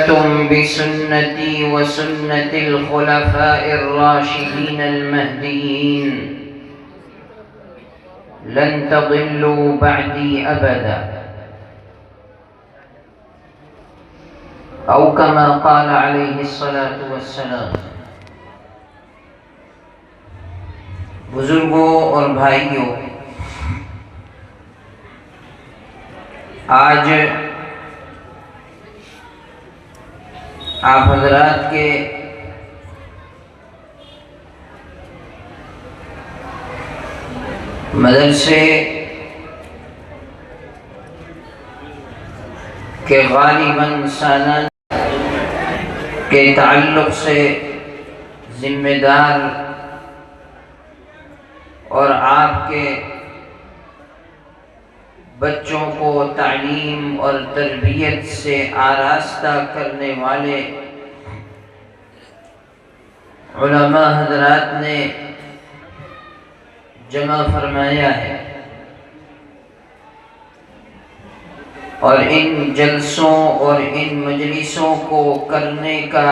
تمسكتم بسنتي وسنة الخلفاء الراشدين المهديين لن تضلوا بعدي أبدا، أو كما قال عليه الصلاة والسلام۔ بزرگوں اور بھائیوں، آج آپ حضرات کے مدرسے کے غالباً سالانہ کے تعلق سے ذمہ دار اور آپ کے بچوں کو تعلیم اور تربیت سے آراستہ کرنے والے علماء حضرات نے جمع فرمایا ہے، اور ان جلسوں اور ان مجلسوں کو کرنے کا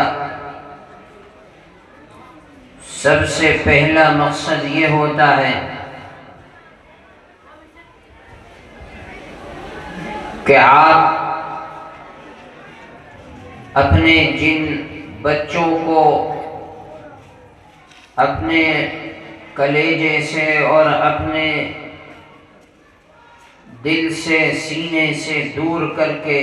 سب سے پہلا مقصد یہ ہوتا ہے کہ آپ اپنے جن بچوں کو اپنے کلیجے سے اور اپنے دل سے سینے سے دور کر کے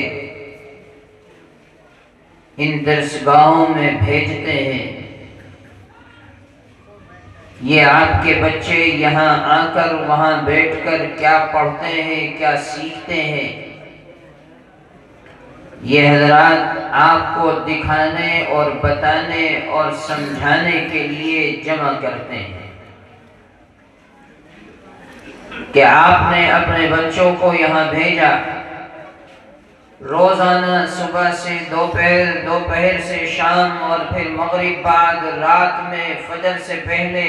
ان درسگاہوں میں بھیجتے ہیں، یہ آپ کے بچے یہاں آ کر وہاں بیٹھ کر کیا پڑھتے ہیں، کیا سیکھتے ہیں، یہ حضرات آپ کو دکھانے اور بتانے اور سمجھانے کے لیے جمع کرتے ہیں کہ آپ نے اپنے بچوں کو یہاں بھیجا، روزانہ صبح سے دوپہر، دوپہر سے شام، اور پھر مغرب بعد، رات میں فجر سے پہلے،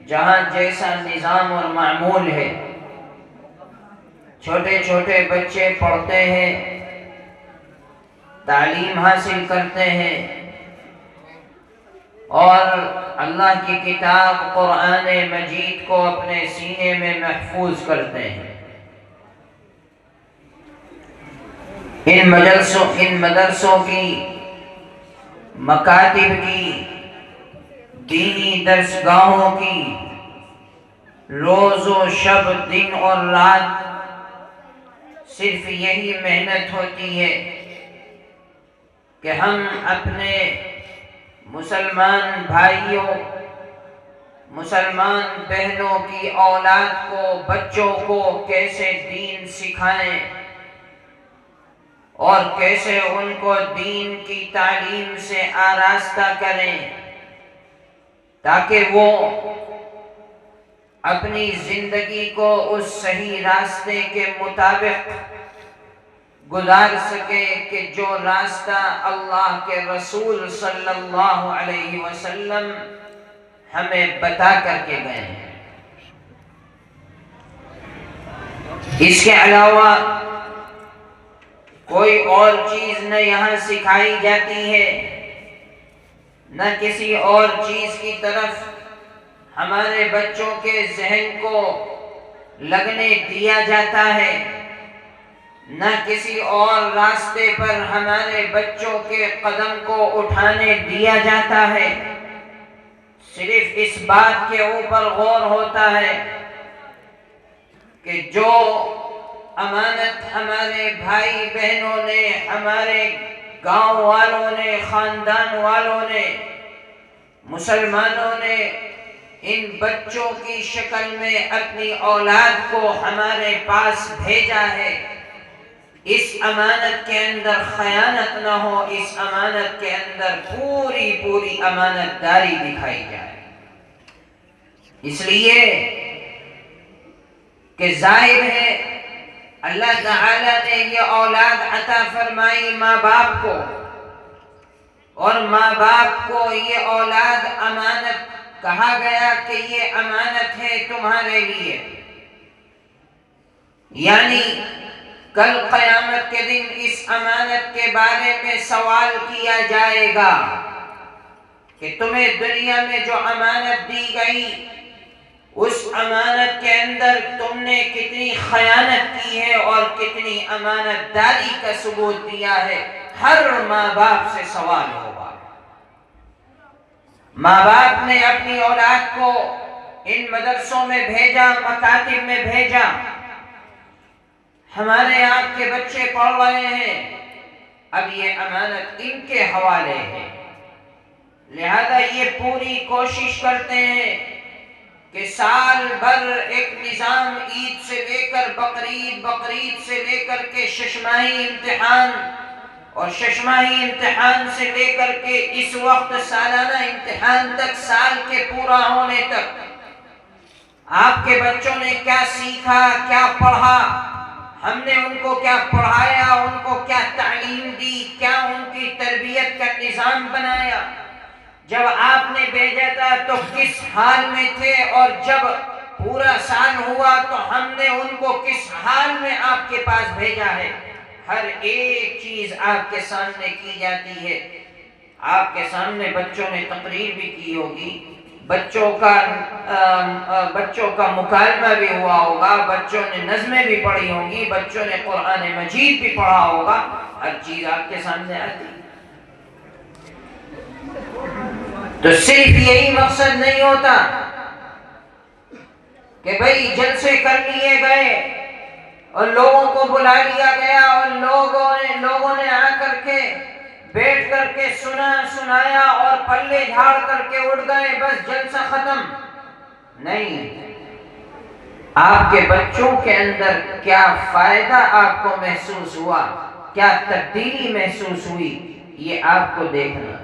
جہاں جیسا نظام اور معمول ہے، چھوٹے چھوٹے بچے پڑھتے ہیں، تعلیم حاصل کرتے ہیں، اور اللہ کی کتاب قرآن مجید کو اپنے سینے میں محفوظ کرتے ہیں۔ ان مدرسوں کی، مکاتب کی، دینی درسگاہوں کی روز و شب، دن اور رات صرف یہی محنت ہوتی ہے کہ ہم اپنے مسلمان بھائیوں، مسلمان بہنوں کی اولاد کو، بچوں کو کیسے دین سکھائیں اور کیسے ان کو دین کی تعلیم سے آراستہ کریں، تاکہ وہ اپنی زندگی کو اس صحیح راستے کے مطابق گزار سکے کہ جو راستہ اللہ کے رسول صلی اللہ علیہ وسلم ہمیں بتا کر کے گئے ہیں۔ اس کے علاوہ کوئی اور چیز نہ یہاں سکھائی جاتی ہے، نہ کسی اور چیز کی طرف ہمارے بچوں کے ذہن کو لگنے دیا جاتا ہے، نہ کسی اور راستے پر ہمارے بچوں کے قدم کو اٹھانے دیا جاتا ہے۔ صرف اس بات کے اوپر غور ہوتا ہے کہ جو امانت ہمارے بھائی بہنوں نے، ہمارے گاؤں والوں نے، خاندان والوں نے، مسلمانوں نے ان بچوں کی شکل میں اپنی اولاد کو ہمارے پاس بھیجا ہے، اس امانت کے اندر خیانت نہ ہو، اس امانت کے اندر پوری پوری امانت داری دکھائی جائے۔ اس لیے کہ ظاہر ہے اللہ تعالیٰ نے یہ اولاد عطا فرمائی ماں باپ کو، اور ماں باپ کو یہ اولاد امانت کہا گیا کہ یہ امانت ہے تمہارے لیے، یعنی کل قیامت کے دن اس امانت کے بارے میں سوال کیا جائے گا کہ تمہیں دنیا میں جو امانت دی گئی اس امانت کے اندر تم نے کتنی خیانت کی ہے اور کتنی امانت داری کا ثبوت دیا ہے۔ ہر ماں باپ سے سوال ہوگا۔ ماں باپ نے اپنی اولاد کو ان مدرسوں میں بھیجا، مکاتب میں بھیجا، ہمارے آپ کے بچے پڑھ رہے ہیں، اب یہ امانت ان کے حوالے ہے، لہذا یہ پوری کوشش کرتے ہیں کہ سال بھر ایک نظام، عید سے لے کر بقرعید، بقرعید سے لے کر کے ششماہی امتحان، اور ششماہی امتحان سے لے کر کے اس وقت سالانہ امتحان تک، سال کے پورا ہونے تک آپ کے بچوں نے کیا سیکھا، کیا پڑھا، ہم نے ان کو کیا پڑھایا، ان کو کیا تعلیم دی، کیا ان کی تربیت کا نظام بنایا۔ جب آپ نے بھیجا تھا تو کس حال میں تھے، اور جب پورا سال ہوا تو ہم نے ان کو کس حال میں آپ کے پاس بھیجا ہے۔ ہر ایک چیز آپ کے سامنے کی جاتی ہے۔ آپ کے سامنے بچوں نے تقریر بھی کی ہوگی، بچوں کا مکالمہ بھی ہوا ہوگا، بچوں نے نظمیں بھی پڑھی ہوں گی، بچوں نے قرآن مجید بھی پڑھا ہوگا، ہر چیز آپ کے سامنے آتی۔ تو صرف یہی مقصد نہیں ہوتا کہ بھئی جلسے کر لیے گئے اور لوگوں کو بلا لیا گیا اور لوگوں نے آ کر کے بیٹھ کر کے سنایا اور پلے جھاڑ کر کے اڑ گئے، بس جلسہ ختم۔ نہیں، آپ کے بچوں کے اندر کیا فائدہ آپ کو محسوس ہوا، کیا تبدیلی محسوس ہوئی، یہ آپ کو دیکھنا ہے۔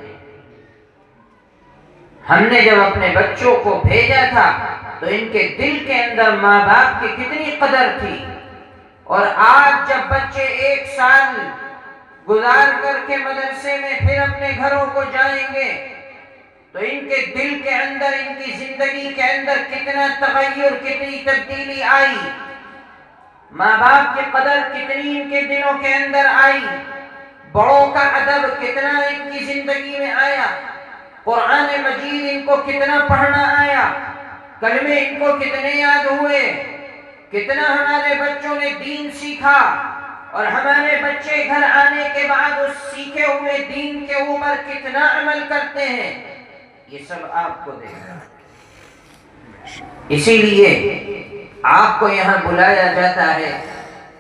ہم نے جب اپنے بچوں کو بھیجا تھا تو ان کے دل کے اندر ماں باپ کی کتنی قدر تھی، اور آج جب بچے ایک سال گزار کر کے مدرسے میں پھر اپنے گھروں کو جائیں گے تو ان کے دل کے اندر، ان کی زندگی کے اندر کتنا تغیر، کتنی تبدیلی آئی، ماں باپ کی قدر کتنی ان کے دلوں کے اندر آئی، بڑوں کا ادب کتنا ان کی زندگی میں آیا، قرآن مجید ان کو کتنا پڑھنا آیا، کلمے ان کو کتنے یاد ہوئے، کتنا ہمارے بچوں نے دین سیکھا، اور ہمارے بچے گھر آنے کے بعد اس سیکھے ہوئے دین کے اوپر کتنا عمل کرتے ہیں، یہ سب آپ کو دیکھنا۔ اسی لیے آپ کو یہاں بلایا جاتا ہے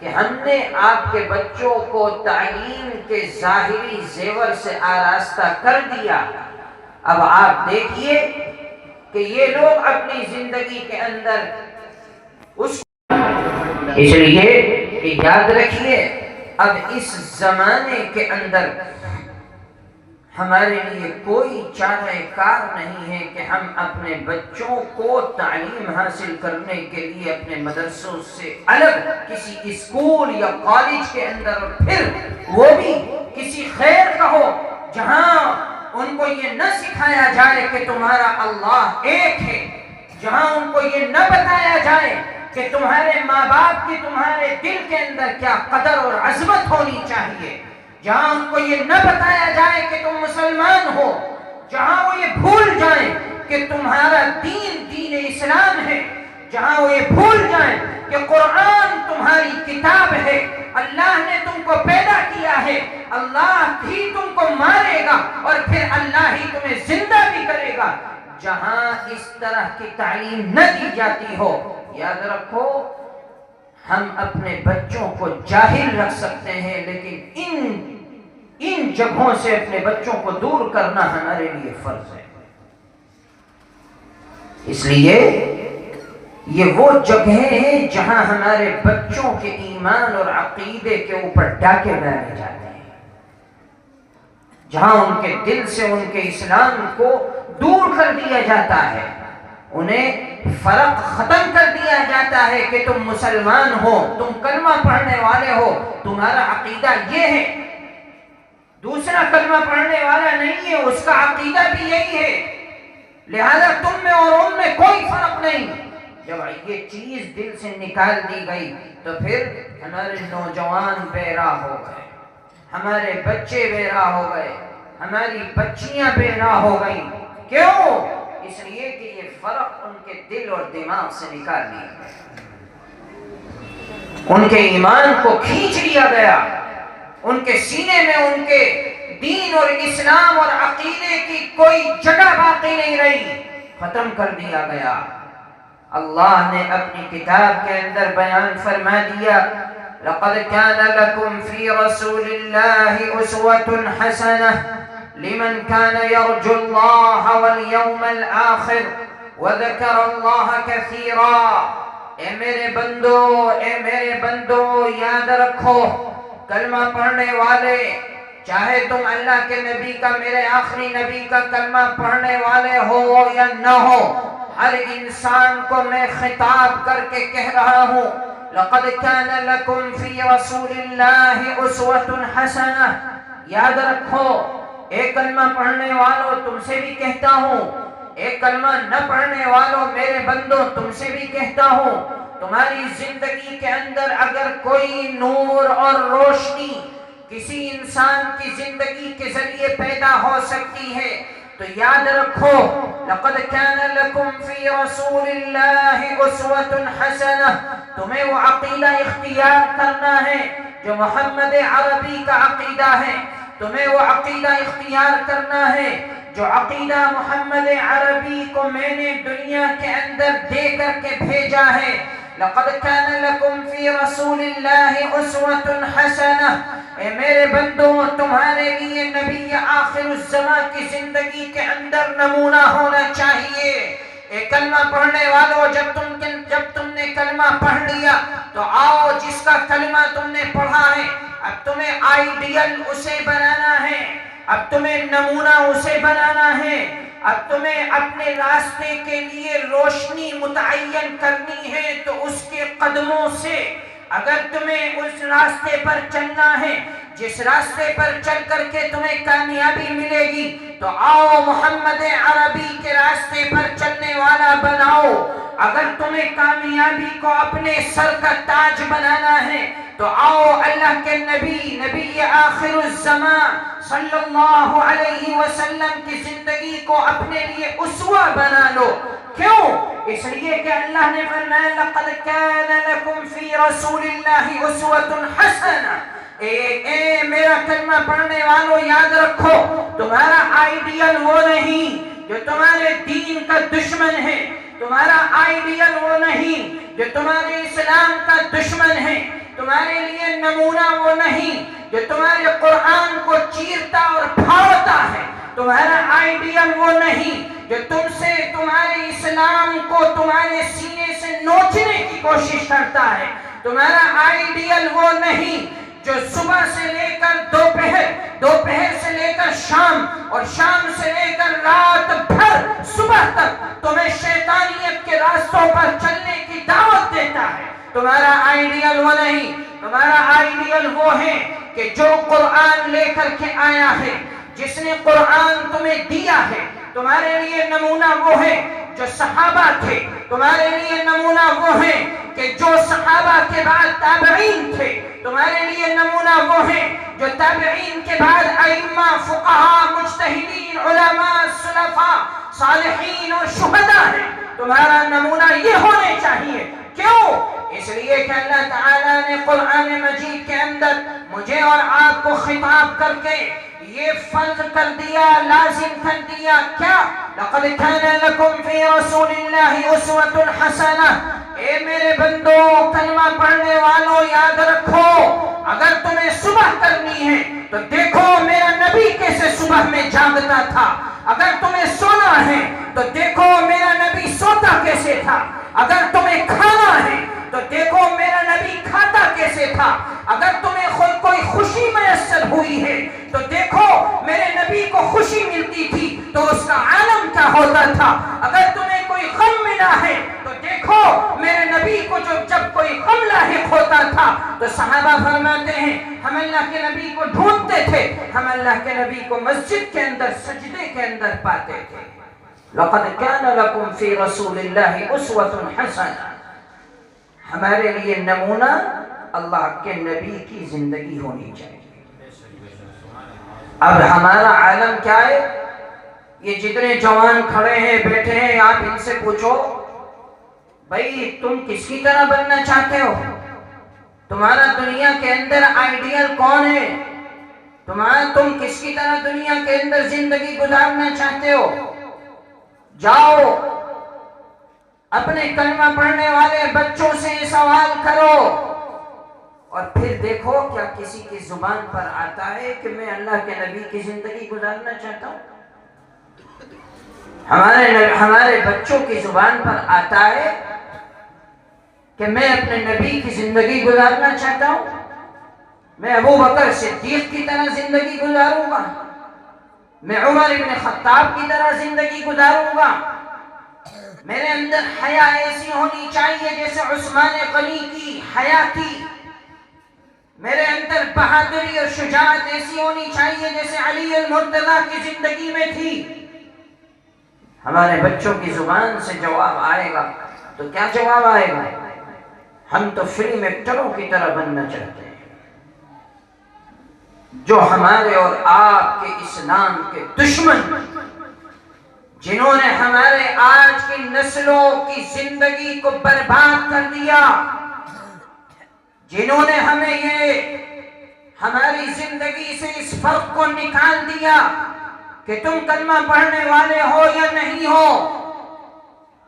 کہ ہم نے آپ کے بچوں کو تعلیم کے ظاہری زیور سے آراستہ کر دیا، اب آپ دیکھیے کہ یہ لوگ اپنی زندگی کے اندر اس لیے کہ یاد رکھیے اب اس زمانے کے اندر ہمارے لیے کوئی چارہ کار نہیں ہے کہ ہم اپنے بچوں کو تعلیم حاصل کرنے کے لیے اپنے مدرسوں سے الگ کسی اسکول یا کالج کے اندر، اور پھر وہ بھی کسی خیر کا ہو جہاں ان کو یہ نہ سکھایا جائے کہ تمہارا اللہ ایک ہے، جہاں ان کو یہ نہ بتایا جائے کہ تمہارے ماں باپ کی تمہارے دل کے اندر کیا قدر اور عظمت ہونی چاہیے، جہاں ان کو یہ نہ بتایا جائے کہ تم مسلمان ہو، جہاں وہ یہ بھول جائیں کہ تمہارا دین اسلام ہے، جہاں وہ یہ بھول جائیں کہ قرآن تمہاری کتاب ہے، اللہ نے تم کو پیدا کیا ہے، اللہ ہی تم کو مارے گا اور پھر اللہ ہی تمہیں زندہ بھی کرے گا، جہاں اس طرح کی تعلیم نہ دی جاتی ہو، یاد رکھو ہم اپنے بچوں کو جاہل رکھ سکتے ہیں، لیکن ان جگہوں سے اپنے بچوں کو دور کرنا ہمارے لیے فرض ہے۔ اس لیے یہ وہ جگہیں ہیں جہاں ہمارے بچوں کے ایمان اور عقیدے کے اوپر ڈاکے ڈالے جاتے ہیں، جہاں ان کے دل سے ان کے اسلام کو دور کر دیا جاتا ہے، انہیں فرق ختم کر دیا جاتا ہے کہ تم مسلمان ہو، تم کلمہ پڑھنے والے ہو، تمہارا عقیدہ یہ ہے، دوسرا کلمہ پڑھنے والا نہیں ہے، اس کا عقیدہ بھی یہی ہے، لہذا تم میں اور ان میں کوئی فرق نہیں۔ جب یہ چیز دل سے نکال دی گئی تو پھر ہمارے نوجوان بے راہ ہو گئے، ہمارے بچے بے راہ ہو گئے، ہماری بچیاں بے راہ ہو گئیں۔ کیوں؟ اس لیے کہ یہ فرق ان کے دل اور دماغ سے نکال دیا گیا، ان کے ایمان کو کھینچ لیا گیا، ان کے سینے میں ان کے دین اور اسلام اور عقیدے کی کوئی جگہ باقی نہیں رہی، ختم کر دیا گیا۔ اللہ نے اپنی کتاب کے اندر بیان فرما دیا، لقد كان لكم في رسول الله أسوة حسنة لمن كان يرجو الله واليوم الآخر وذكر الله كثيرا۔ اے میرے بندو یاد رکھو، کلمہ پڑھنے والے، چاہے تم اللہ کے نبی کا، میرے آخری نبی کا کلمہ پڑھنے والے ہو یا نہ ہو، ہر انسان کو میں خطاب کر کے کہہ رہا ہوں، لقد كان لكم في رسول الله أسوة حسنة۔ یاد رکھو، ایک کلمہ پڑھنے والوں تم سے بھی کہتا ہوں، ایک کلمہ نہ پڑھنے والوں میرے بندوں تم سے بھی کہتا ہوں، تمہاری زندگی کے اندر اگر کوئی نور اور روشنی کسی انسان کی زندگی کے ذریعے پیدا ہو سکتی ہے تو یاد رکھو، لقد كان لكم في رسول الله أسوة حسنة۔ تمہیں وہ عقیدہ اختیار کرنا ہے جو محمد عربی کا عقیدہ ہے، تمہیں وہ عقیدہ اختیار کرنا ہے جو عقیدہ محمد عربی کو میں نے دنیا کے اندر دے کر کے بھیجا ہے۔ لقد كان لكم في رسول الله أسوة حسنة۔ اے میرے بندوں، تمہارے لیے نبی آخر الزمان کی زندگی کے اندر نمونہ ہونا چاہیے۔ اے کلمہ پڑھنے والوں، جب تم نے کلمہ پڑھ لیا تو آؤ، جس کا کلمہ تم نے پڑھا ہے اب تمہیں آئیڈیل اسے بنانا ہے، اب تمہیں نمونہ اسے بنانا ہے، اب تمہیں اپنے راستے کے لیے روشنی متعین کرنی ہے تو اس کے قدموں سے اگر تمہیں اس راستے پر چلنا ہے، جس راستے پر چل کر کے تمہیں کامیابی ملے گی تو آؤ محمد عربی کے راستے پر چلنے والا بناؤ۔ اگر تمہیں کامیابی کو اپنے سر کا تاج بنانا ہے تو آؤ اللہ کے نبی آخر الزمان صلی اللہ علیہ وسلم کی زندگی کو اپنے لیے اسوہ بنا لو۔ کیوں؟ اس لیے کہ اللہ نے فرمایا لقد كان لكم في رسول الله أسوة حسنة۔ اے میرا کلمہ پڑھنے والوں، یاد رکھو، تمہارا آئیڈیل وہ نہیں جو تمہارے دین کا دشمن ہے، تمہارا آئیڈیل وہ نہیں جو تمہارے اسلام کا دشمن ہے، تمہارے لیے نمونہ وہ نہیں جو تمہارے قرآن کو چیرتا اور پھاڑتا ہے، تمہارا آئیڈیل وہ نہیں جو تم سے تمہارے اسلام کو تمہارے سینے سے نوچنے کی کوشش کرتا ہے، تمہارا آئیڈیل وہ نہیں جو صبح سے لے کر دوپہر سے لے کر شام اور شام سے لے کر رات بھر صبح تک تمہیں شیطانیت کے راستوں پر چلنے کی دعوت دیتا ہے۔ تمہارا آئیڈیل وہ نہیں، تمہارا آئیڈیل وہ ہے کہ جو قرآن لے کر کے آیا ہے، جس نے قرآن تمہیں دیا ہے، تمہارے لیے نمونہ وہ ہے جو صحابہ تھے، تمہارے لیے نمونہ وہ ہے کہ جو صحابہ کے بعد تابعین تھے، تمہارے لیے نمونہ وہ ہے جو تابعین کے بعد ائمہ، فقہاء، مجتہدین، علماء، صلفاء، صالحین اور شہداء ہیں۔ تمہارا نمونہ یہ ہونے چاہیے۔ کیوں؟ اس لیے کہ اللہ تعالیٰ نے قرآن مجید کے اندر مجھے اور آپ کو خطاب کر کے یہ فرض کر دیا، لازم کر دیا، کیا؟ لقد كان لكم في رسول الله أسوة حسنة۔ اے میرے بندو، کلمہ پڑھنے والوں، یاد رکھو، اگر تمہیں صبح کرنی ہے تو دیکھو میرا نبی کیسے صبح میں جاگتا تھا، اگر تمہیں سونا ہے تو دیکھو میرا نبی سوتا کیسے تھا، اگر تمہیں کھانا ہے تو دیکھو میرا نبی کھاتا کیسے تھا، اگر تمہیں خود کوئی خوشی میسر ہوئی ہے تو دیکھو میرے نبی کو خوشی ملتی تھی تو اس کا عالم کیا ہوتا تھا، اگر تمہیں کوئی غم ملا ہے تو دیکھو میرے نبی کو جب کوئی غم لاحق ہوتا تھا تو صحابہ فرماتے ہیں ہم اللہ کے نبی کو ڈھونڈتے تھے، ہم اللہ کے نبی کو مسجد کے اندر سجدے کے اندر پاتے تھے۔ لقد كان لكم في رسول الله اسوة حسنہ، ہمارے لیے نمونہ اللہ کے نبی کی زندگی ہونی چاہیے۔ اب ہمارا عالم کیا ہے؟ یہ جتنے جوان کھڑے ہیں بیٹھے ہیں، آپ ان سے پوچھو بھائی تم کس کی طرح بننا چاہتے ہو؟ تمہارا دنیا کے اندر آئیڈیل کون ہے؟ تم کس کی طرح دنیا کے اندر زندگی گزارنا چاہتے ہو؟ جاؤ اپنے کلمہ پڑھنے والے بچوں سے سوال کرو، اور پھر دیکھو کیا کسی کی زبان پر آتا ہے کہ میں اللہ کے نبی کی زندگی گزارنا چاہتا ہوں؟ ہمارے بچوں کی زبان پر آتا ہے کہ میں اپنے نبی کی زندگی گزارنا چاہتا ہوں، میں ابو بکر صدیق کی طرح زندگی گزاروں گا، میں عمر ابن خطاب کی طرح زندگی گزاروں گا، میرے اندر حیا ایسی ہونی چاہیے جیسے عثمان غنی کی حیا تھی، میرے اندر بہادری اور شجاعت ایسی ہونی چاہیے جیسے علی المرتضیٰ کی زندگی میں تھی۔ ہمارے بچوں کی زبان سے جواب آئے گا تو کیا جواب آئے گا؟ ہم تو فلم ایکٹروں کی طرح بننا چاہتے ہیں، جو ہمارے اور آپ کے اسلام کے دشمن، جنہوں نے ہمارے آج کی نسلوں کی زندگی کو برباد کر دیا، جنہوں نے ہماری زندگی سے اس فرق کو نکال دیا کہ تم کلمہ پڑھنے والے ہو یا نہیں ہو،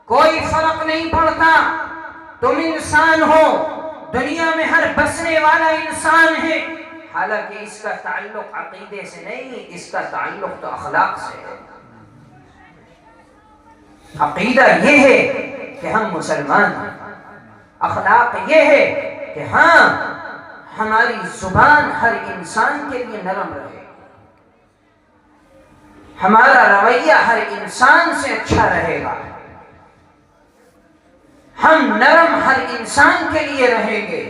کوئی فرق نہیں پڑتا، تم انسان ہو، دنیا میں ہر بسنے والا انسان ہے۔ حالانکہ اس کا تعلق عقیدے سے نہیں، اس کا تعلق تو اخلاق سے ہے۔ عقیدہ یہ ہے کہ ہم مسلمان ہیں، اخلاق یہ ہے کہ ہاں ہماری زبان ہر انسان کے لیے نرم رہے، ہمارا رویہ ہر انسان سے اچھا رہے گا، ہم نرم ہر انسان کے لیے رہیں گے،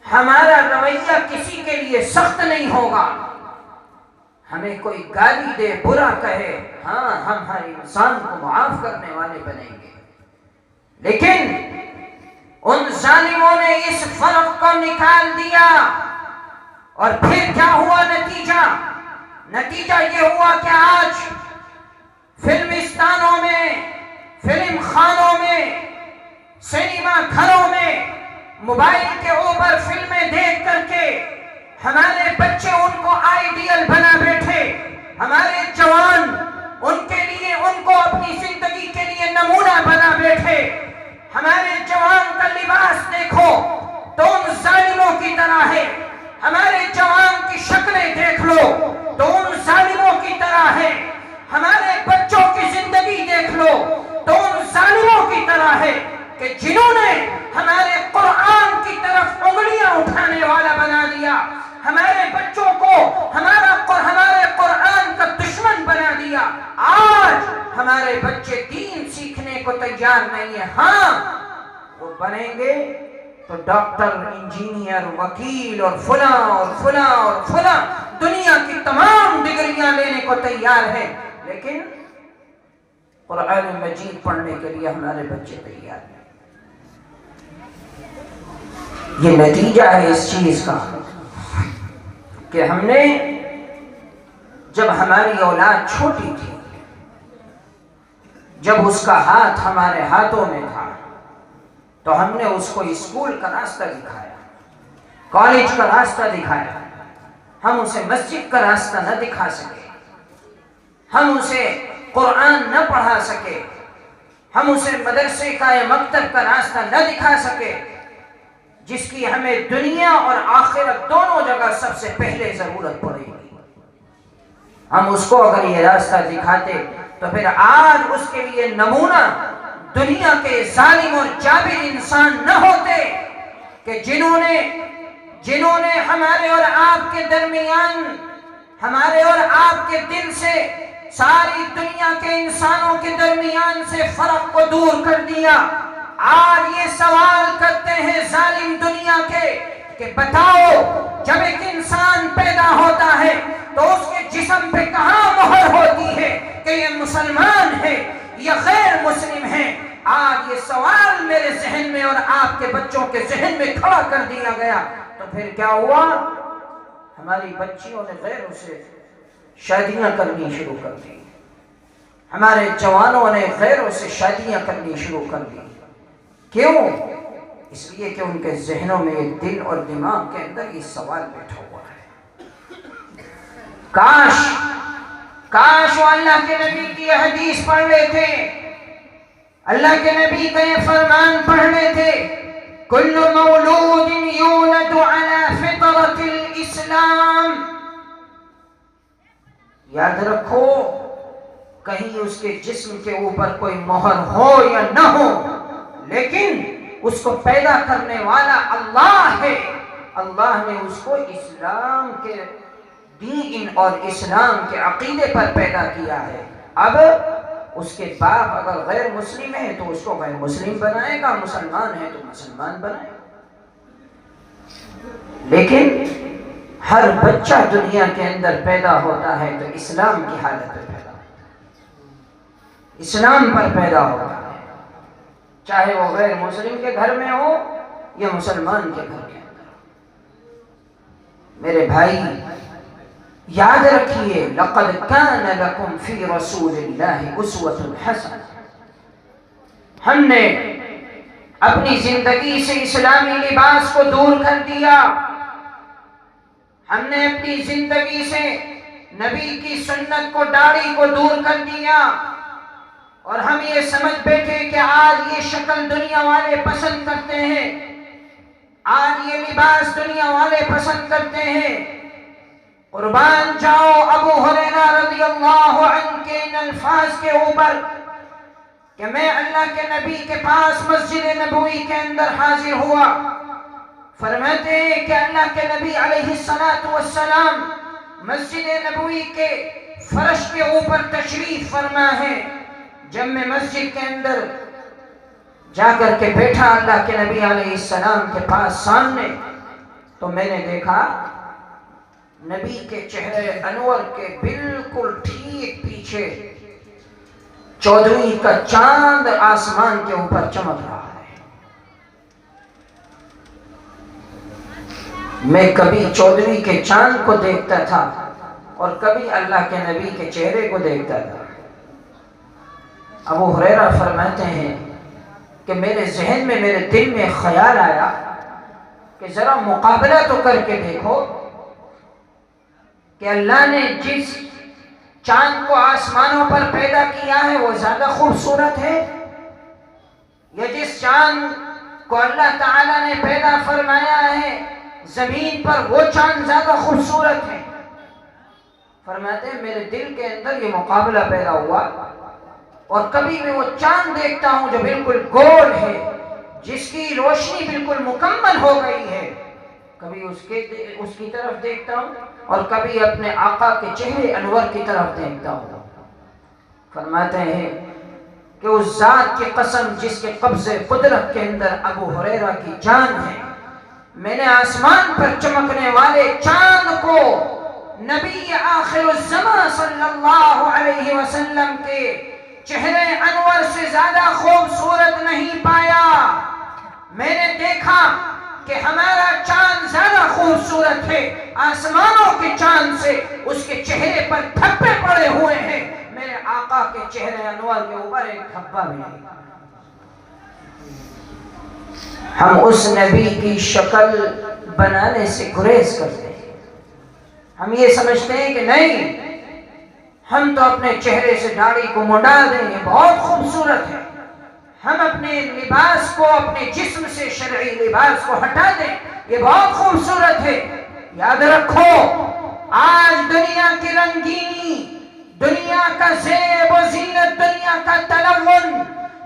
ہمارا رویہ کسی کے لیے سخت نہیں ہوگا، ہمیں کوئی گالی دے برا کہے ہاں ہم ہر انسان کو معاف کرنے والے بنیں گے۔ لیکن ان ظالموں نے اس فرق کو نکال دیا، اور پھر کیا ہوا نتیجہ یہ ہوا کہ آج فلمستانوں میں، فلم خانوں میں، سینما گھروں میں موبائل کے اوپر فلمیں دیکھ کر کے ہمارے بچے ان کو آئیڈیل بنا بیٹھے، ہمارے جوان ان کے لیے، ان کو اپنی زندگی کے لیے نمونہ بنا بیٹھے۔ ہمارے جوان کا لباس دیکھو تو ان ظالموں کی طرح ہے، ہمارے جوان کی شکلیں دیکھ لو تو ان ظالموں کی طرح ہے، ہمارے بچوں کی زندگی دیکھ لو تو ان ظالموں کی طرح ہے کہ جنہوں نے ہمارے قرآن کی طرف انگلیاں اٹھانے والا بنا دیا، ہمارے بچوں کو ہمارے قرآن کا دشمن بنا دیا۔ آج ہمارے بچے دین سیکھنے کو تیار نہیں ہیں، ہاں وہ بنیں گے تو ڈاکٹر، انجینئر، وکیل اور فلاں اور فلاں اور فلاں دنیا کی تمام ڈگریاں لینے کو تیار ہیں، لیکن قرآن مجید پڑھنے کے لیے ہمارے بچے تیار ہیں۔ یہ نتیجہ ہے اس چیز کا کہ ہم نے، جب ہماری اولاد چھوٹی تھی، جب اس کا ہاتھ ہمارے ہاتھوں میں تھا تو ہم نے اس کو اسکول کا راستہ دکھایا، کالج کا راستہ دکھایا، ہم اسے مسجد کا راستہ نہ دکھا سکے، ہم اسے قرآن نہ پڑھا سکے، ہم اسے مدرسے کا یا مکتب کا راستہ نہ دکھا سکے، جس کی ہمیں دنیا اور آخرت دونوں جگہ سب سے پہلے ضرورت پڑے گی۔ ہم اس کو اگر یہ راستہ دکھاتے تو پھر آج اس کے لیے نمونہ دنیا کے ظالم اور جابر انسان نہ ہوتے کہ جنہوں نے ہمارے اور آپ کے درمیان، ہمارے اور آپ کے دل سے، ساری دنیا کے انسانوں کے درمیان سے فرق کو دور کر دیا۔ آج یہ سوال کرتے ہیں ظالم دنیا کے کہ بتاؤ جب ایک انسان پیدا ہوتا ہے تو اس کے جسم پہ کہاں مہر ہوتی ہے کہ یہ مسلمان میرے ذہن میں اور آپ کے بچوں کے ذہن میں کھڑا کر دیا گیا تو پھر کیا ہوا؟ ہماری بچیوں نے غیروں سے شادیاں کرنی شروع کر دی، ہمارے جوانوں نے غیروں سے شادیاں کرنی شروع کر دی۔ کیوں؟ اس لیے کہ ان کے ذہنوں میں یہ دل اور دماغ کے اندر یہ سوال بیٹھا ہوا ہے۔ کاش وہ اللہ کے نبی کی حدیث پڑھ رہے تھے، اللہ کے نبی کا یہ فرمان پڑھ رہے تھے، کل مولود یولد علی فطرۃ الاسلام۔ یاد رکھو، کہیں اس کے جسم کے اوپر کوئی مہر ہو یا نہ ہو، لیکن اس کو پیدا کرنے والا اللہ ہے۔ اللہ نے اس کو اسلام کے دین اور اسلام کے عقیدے پر پیدا کیا ہے۔ اب اس کے باپ اگر غیر مسلم ہے تو اس کو غیر مسلم بنائے گا، مسلمان ہے تو مسلمان بنائے گا۔ لیکن ہر بچہ دنیا کے اندر پیدا ہوتا ہے تو اسلام کی حالت میں پیدا ہوتا ہے، اسلام پر پیدا ہوتا ہے، چاہے وہ غیر مسلم کے گھر میں ہو یا مسلمان کے گھر کے اندر ہو۔ میرے بھائی یاد رکھیے، لقد کان لکم فی رسول اللہ اسوۃ حسنہ۔ ہم نے اپنی زندگی سے اسلامی لباس کو دور کر دیا، ہم نے اپنی زندگی سے نبی کی سنت کو، داڑھی کو دور کر دیا، اور ہم یہ سمجھ بیٹھے کہ آج یہ شکل دنیا والے پسند کرتے ہیں، آج یہ لباس دنیا والے پسند کرتے ہیں۔ قربان جاؤ ابو ہریرہ رضی اللہ عنہ کے ان الفاظ کے اوپر کہ میں اللہ کے نبی کے پاس مسجد نبوی کے اندر حاضر ہوا، فرماتے ہیں کہ اللہ کے نبی علیہ السلام مسجد نبوی کے فرش کے اوپر تشریف فرما ہے۔ جب میں مسجد کے اندر جا کر کے بیٹھا اللہ کے نبی علیہ السلام کے پاس سامنے، تو میں نے دیکھا نبی کے چہرے انور کے بالکل ٹھیک پیچھے 14ویں کا چاند آسمان کے اوپر چمک رہا ہے۔ میں کبھی 14ویں کے چاند کو دیکھتا تھا اور کبھی اللہ کے نبی کے چہرے کو دیکھتا تھا۔ ابو ہریرہ فرماتے ہیں کہ میرے ذہن میں، میرے دل میں خیال آیا کہ ذرا مقابلہ تو کر کے دیکھو کہ اللہ نے جس چاند کو آسمانوں پر پیدا کیا ہے وہ زیادہ خوبصورت ہے، یا جس چاند کو اللہ تعالیٰ نے پیدا فرمایا ہے زمین پر وہ چاند زیادہ خوبصورت ہے۔ فرماتے ہیں میرے دل کے اندر یہ مقابلہ پیدا ہوا، اور کبھی میں وہ چاند دیکھتا ہوں جو بالکل گول ہے، جس کی روشنی بالکل مکمل ہو گئی ہے، کبھی اس کی طرف دیکھتا ہوں اور کبھی اپنے آقا کے چہرے انور کی طرف دیکھتا ہوں۔ فرماتے ہیں کہ اس ذات کی قسم جس کے قبض قدرت کے اندر ابو ہریرہ کی جان ہے، میں نے آسمان پر چمکنے والے چاند کو نبی آخر الزمان صلی اللہ علیہ وسلم کے چہرے انور سے زیادہ خوبصورت نہیں پایا۔ میں نے دیکھا کہ ہمارا چاند زیادہ خوبصورت ہے آسمانوں کے چاند سے، اس کے چہرے پر دھبے پڑے ہوئے ہیں، میرے آقا کے چہرے انور کے اوپر ایک دھبا بھی نہیں۔ ہم اس نبی کی شکل بنانے سے گریز کرتے ہیں، ہم یہ سمجھتے ہیں کہ نہیں، ہم تو اپنے چہرے سے داڑھی کو منڈا دیں، یہ بہت خوبصورت ہے، ہم اپنے لباس کو، اپنے جسم سے شرعی لباس کو ہٹا دیں، یہ بہت خوبصورت ہے۔ یاد رکھو، آج دنیا کی رنگینی، دنیا کا زیب و زینت، دنیا کا تلون،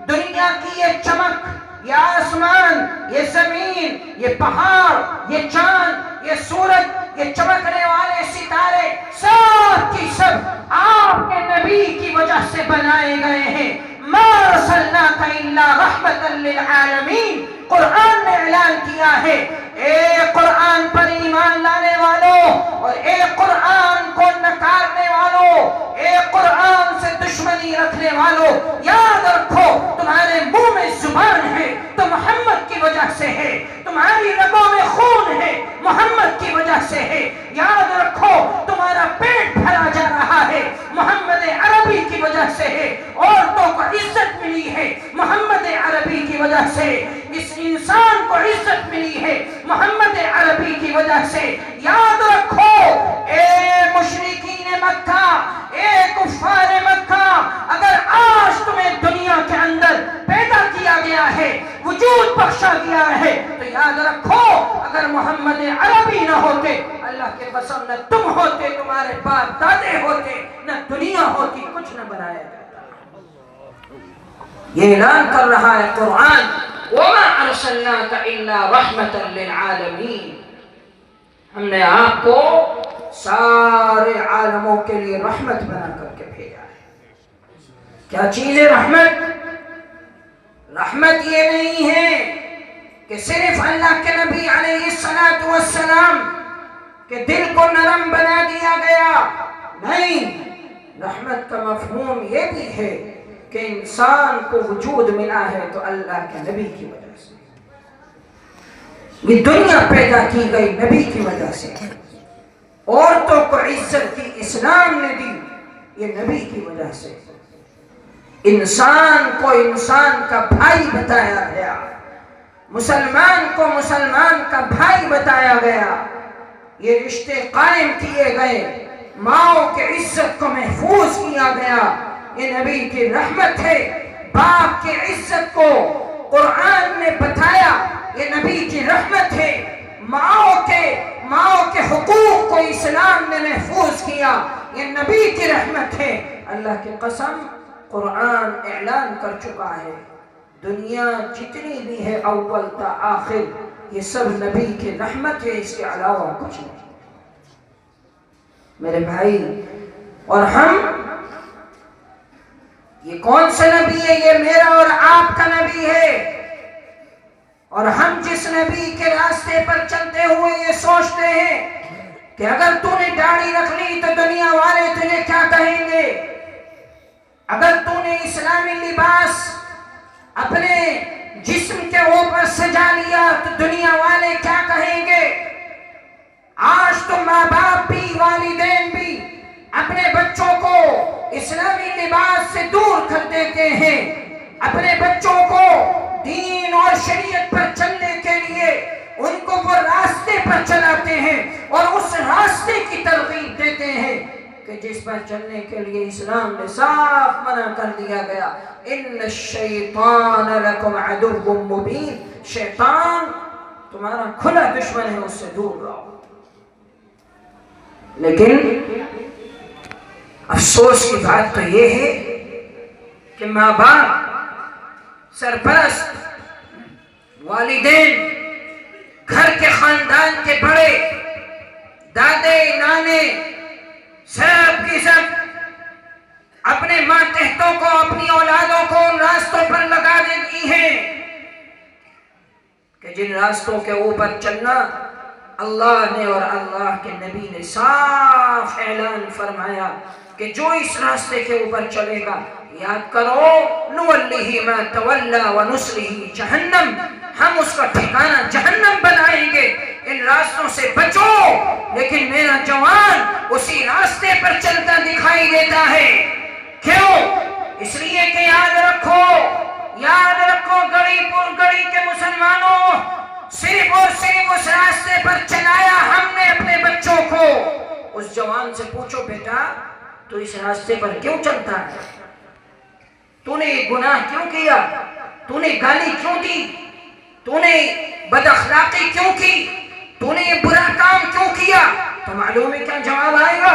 دنیا کی یہ چمک، یہ آسمان، یہ زمین، یہ پہاڑ، یہ چاند، یہ سورج، یہ چمکنے والے ستارے، سب کی سب آپ کے نبی کی وجہ سے بنائے گئے ہیں۔ ما ارسلناک الا رحمتا للعالمین، قرآن نے اعلان کیا ہے۔ اے قرآن پر ایمان لانے والوں اور اے قرآن کو نکارنے والوں، اے قرآن سے دشمنی رکھنے والوں، یاد رکھو تمہارے منہ میں زبان ہے، تو محمد کی وجہ سے ہے، تمہاری رگوں میں خون ہے محمد کی وجہ سے ہے، یاد رکھو تمہارا پیٹ بھرا جا رہا ہے محمد عربی کی وجہ سے ہے، عورتوں کو عزت ملی ہے محمد عربی کی وجہ سے، اس انسان کو عزت ملی ہے محمد عربی کی وجہ سے۔ یاد رکھو اے مشرکین مکہ، اے کفار مکہ، اگر آج تمہیں دنیا کے اندر پیدا کیا گیا ہے، وجود بخشا گیا ہے، تو یاد رکھو اگر محمد عربی نہ ہوتے، اللہ کے قسم نہ تم ہوتے، تمہارے باپ دادے ہوتے، نہ دنیا ہوتی، کچھ نہ بنایا جاتا۔ یہ اعلان کر رہا ہے قرآن، وَمَا أَرْسَلْنَاكَ إِلَّا رَحْمَةً لِلْعَالَمِينَ، ہم نے آپ کو سارے عالموں کے لیے رحمت بنا کر کے بھیجا ہے۔ کیا چیز ہے رحمت؟ رحمت یہ نہیں ہے کہ صرف اللہ کے نبی علیہ السلام کے دل کو نرم بنا دیا گیا، نہیں، رحمت کا مفہوم یہ بھی ہے کہ انسان کو وجود ملا ہے تو اللہ کے نبی کی وجہ سے، یہ دنیا پیدا کی گئی نبی کی وجہ سے، عورتوں کو عزت دی اسلام نے دی یہ نبی کی وجہ سے، انسان کو انسان کا بھائی بتایا گیا، مسلمان کو مسلمان کا بھائی بتایا گیا، یہ رشتے قائم کیے گئے، ماؤں کے عزت کو محفوظ کیا گیا، یہ نبی کی رحمت ہے۔ باپ کی عزت کو قرآن نے بتایا، یہ نبی کی رحمت ہے۔ ماؤں کے حقوق کو اسلام نے محفوظ کیا، یہ نبی کی رحمت ہے۔ اللہ کی قسم قرآن اعلان کر چکا ہے، دنیا جتنی بھی ہے اول تا آخر یہ سب نبی کی رحمت ہے، اس کے علاوہ کچھ نہیں۔ میرے بھائی، اور ہم، یہ کون سا نبی ہے؟ یہ میرا اور آپ کا نبی ہے، اور ہم جس نبی کے راستے پر چلتے ہوئے یہ سوچتے ہیں کہ اگر تو نے داڑھی رکھ لی تو دنیا والے تجھے کیا کہیں گے، اگر تو نے اسلامی لباس اپنے جسم کے اوپر سجا لیا تو دنیا والے کیا کہیں گے۔ آج تو ماں باپ بھی، والدین بھی اپنے بچوں کو اسلامی لباس سے دور کر دیتے ہیں، اپنے بچوں کو دین اور شریعت پر چلنے کے لیے ان کو وہ راستے پر چلاتے ہیں اور اس راستے کی ترغیب دیتے ہیں کہ جس پر چلنے کے لیے اسلام نے صاف منع کر دیا گیا، ان الشیطان لکم عدو مبین، شیطان تمہارا کھلا دشمن ہے، اس سے دور رہو۔ لیکن افسوس کی بات تو یہ ہے کہ ماں باپ، سرپرست، والدین، گھر کے خاندان کے بڑے، دادے، نانے، سب کی سب اپنے ماتحتوں کو، اپنی اولادوں کو ان راستوں پر لگا دیتی ہیں کہ جن راستوں کے اوپر چلنا اللہ نے اور اللہ کے نبی نے صاف اعلان فرمایا کہ جو اس راستے کے اوپر چلے گا، یاد کرو، نوَلِّهِ مَا تَوَلَّى وَنُصْلِهِ جہنم، ہم اس کا ٹھکانہ جہنم بنائیں گے۔ ان راستوں سے بچو، لیکن میرا جوان اسی راستے پر چلتا دکھائی دیتا ہے۔ کیوں؟ اس لیے کہ یاد رکھو گڑی پور گڑی کے مسلمانوں، صرف اور صرف اس راستے پر چلایا ہم نے اپنے بچوں کو۔ اس جوان سے پوچھو، بیٹا تو اس راستے پر کیوں چلتا ہے؟ تو نے یہ گناہ کیوں کیا؟ تو نے گالی کیوں دی؟ تو نے بد اخلاقی کیوں کی؟ تو نے یہ برا کام کیوں کیا؟ تو معلوم ہے کیا جواب آئے گا؟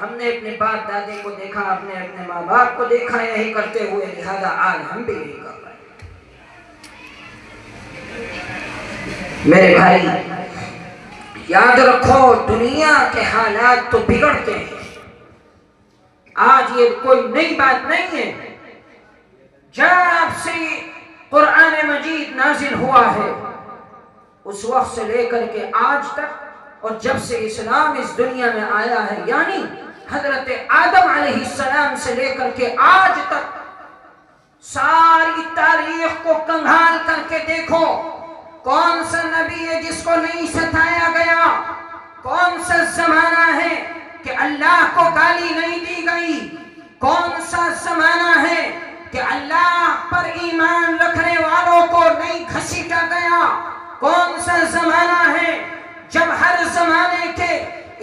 ہم نے اپنے باپ دادے کو دیکھا، اپنے ماں باپ کو دیکھا یہی کرتے ہوئے، لہذا آج ہم بھی یہی کر رہے ہیں۔ میرے بھائی، یاد رکھو دنیا کے حالات تو بگڑتے ہیں، آج یہ کوئی نئی بات نہیں ہے۔ جب سے قرآن مجید نازل ہوا ہے اس وقت سے لے کر کے آج تک، اور جب سے اسلام اس دنیا میں آیا ہے، یعنی حضرت آدم علیہ السلام سے لے کر کے آج تک ساری تاریخ کو کنگھال کر کے دیکھو، کون سا نبی ہے جس کو نہیں ستایا گیا؟ کون سا زمانہ ہے کہ اللہ کو گالی نہیں دی گئی؟ کون سا زمانہ ہے کہ اللہ پر ایمان رکھنے والوں کو نہیں گھسیٹا گیا؟ کون سا زمانہ ہے جب ہر زمانے کے